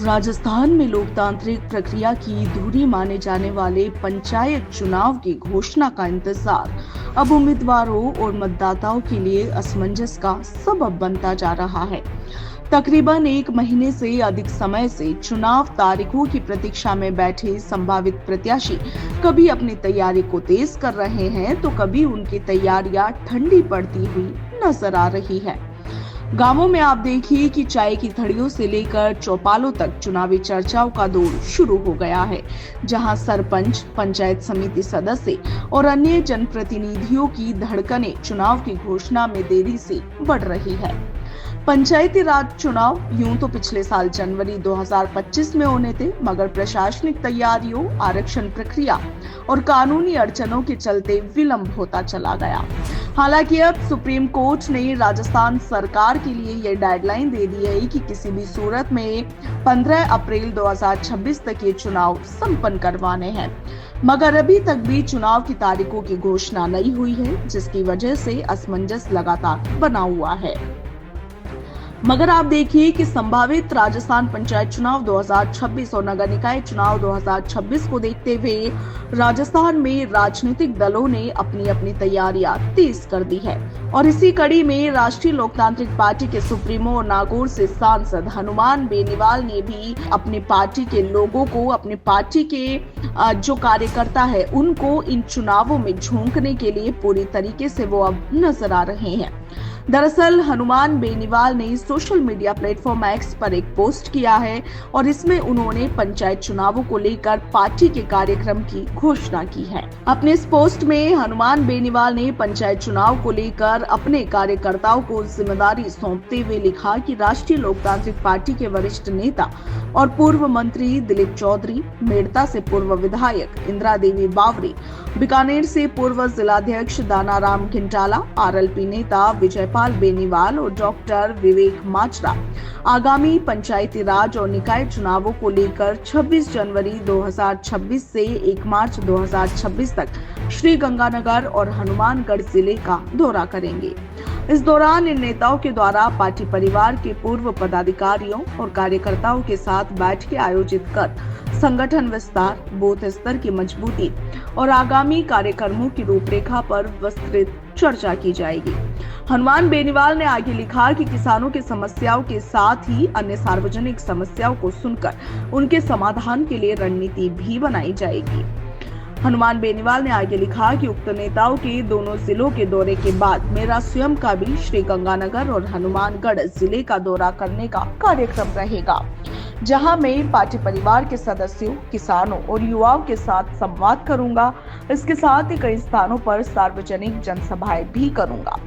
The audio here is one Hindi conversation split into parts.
राजस्थान में लोकतांत्रिक प्रक्रिया की धुरी माने जाने वाले पंचायत चुनाव की घोषणा का इंतजार अब उम्मीदवारों और मतदाताओं के लिए असमंजस का सबब बनता जा रहा है। तकरीबन एक महीने से अधिक समय से चुनाव तारीखों की प्रतीक्षा में बैठे संभावित प्रत्याशी कभी अपनी तैयारी को तेज कर रहे हैं तो कभी उनकी तैयारियां ठंडी पड़ती हुई नजर आ रही है। गांवों में आप देखिए कि चाय की थड़ियों से लेकर चौपालों तक चुनावी चर्चाओं का दौर शुरू हो गया है, जहां सरपंच, पंचायत समिति सदस्य और अन्य जनप्रतिनिधियों की धड़कनें चुनाव की घोषणा में देरी से बढ़ रही है। पंचायती राज चुनाव यूं तो पिछले साल जनवरी 2025 में होने थे, मगर प्रशासनिक तैयारियों, आरक्षण प्रक्रिया और कानूनी अड़चनों के चलते विलंब होता चला गया। हालांकि अब सुप्रीम कोर्ट ने राजस्थान सरकार के लिए यह डेडलाइन दे दी है कि किसी भी सूरत में 15 अप्रैल 2026 तक ये चुनाव संपन्न करवाने हैं, मगर अभी तक भी चुनाव की तारीखों की घोषणा नहीं हुई है, जिसकी वजह से असमंजस लगातार बना हुआ है। मगर आप देखिए कि संभावित राजस्थान पंचायत चुनाव 2026 और नगर निकाय चुनाव 2026 को देखते हुए राजस्थान में राजनीतिक दलों ने अपनी अपनी तैयारियां तेज कर दी है। और इसी कड़ी में राष्ट्रीय लोकतांत्रिक पार्टी के सुप्रीमो और नागौर से सांसद हनुमान बेनीवाल ने भी अपनी पार्टी के लोगों को, अपनी पार्टी के जो कार्यकर्ता है उनको इन चुनावों में झोंकने के लिए पूरी तरीके से वो अब नजर आ रहे हैं। दरअसल हनुमान बेनीवाल ने सोशल मीडिया प्लेटफॉर्म एक्स पर एक पोस्ट किया है और इसमें उन्होंने पंचायत चुनावों को लेकर पार्टी के कार्यक्रम की घोषणा की है। अपने इस पोस्ट में हनुमान बेनीवाल ने पंचायत चुनाव को लेकर अपने कार्यकर्ताओं को जिम्मेदारी सौंपते हुए लिखा कि राष्ट्रीय लोकतांत्रिक पार्टी के वरिष्ठ नेता और पूर्व मंत्री दिलीप चौधरी, मेड़ता से पूर्व विधायक इंदिरा देवी बावरी, बीकानेर से पूर्व जिलाध्यक्ष दानाराम खिंटाला, आरएलपी नेता विजयपाल बेनीवाल और डॉक्टर विवेक माचरा आगामी पंचायती राज और निकाय चुनावों को लेकर 26 जनवरी 2026 से 1 मार्च 2026 तक श्री गंगानगर और हनुमानगढ़ जिले का दौरा करेंगे। इस दौरान इन नेताओं के द्वारा पार्टी परिवार के पूर्व पदाधिकारियों और कार्यकर्ताओं के साथ बैठकें आयोजित कर संगठन विस्तार, बूथ स्तर की मजबूती और आगामी कार्यक्रमों की रूपरेखा पर विस्तृत चर्चा की जाएगी। हनुमान बेनीवाल ने आगे लिखा कि किसानों की समस्याओं के साथ ही अन्य सार्वजनिक समस्याओं को सुनकर उनके समाधान के लिए रणनीति भी बनाई जाएगी। हनुमान बेनीवाल ने आगे लिखा कि उक्त नेताओं के दोनों जिलों के दौरे के बाद मेरा स्वयं का भी श्री गंगानगर और हनुमानगढ़ जिले का दौरा करने का कार्यक्रम रहेगा, जहां मैं पार्टी परिवार के सदस्यों, किसानों और युवाओं के साथ संवाद करूंगा। इसके साथ ही कई स्थानों पर सार्वजनिक जनसभाएं भी करूंगा।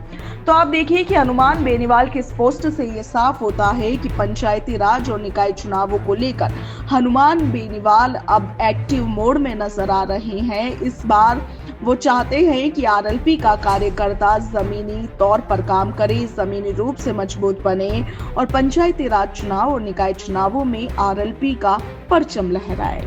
तो आप देखिए कि हनुमान बेनीवाल के इस पोस्ट से ये साफ होता है कि पंचायती राज और निकाय चुनावों को लेकर हनुमान बेनीवाल अब एक्टिव मोड में नजर आ रहे हैं। इस बार वो चाहते हैं कि आरएलपी का कार्यकर्ता जमीनी तौर पर काम करे, जमीनी रूप से मजबूत बने और पंचायती राज चुनाव और निकाय चुनावों में आरएलपी का परचम लहराए।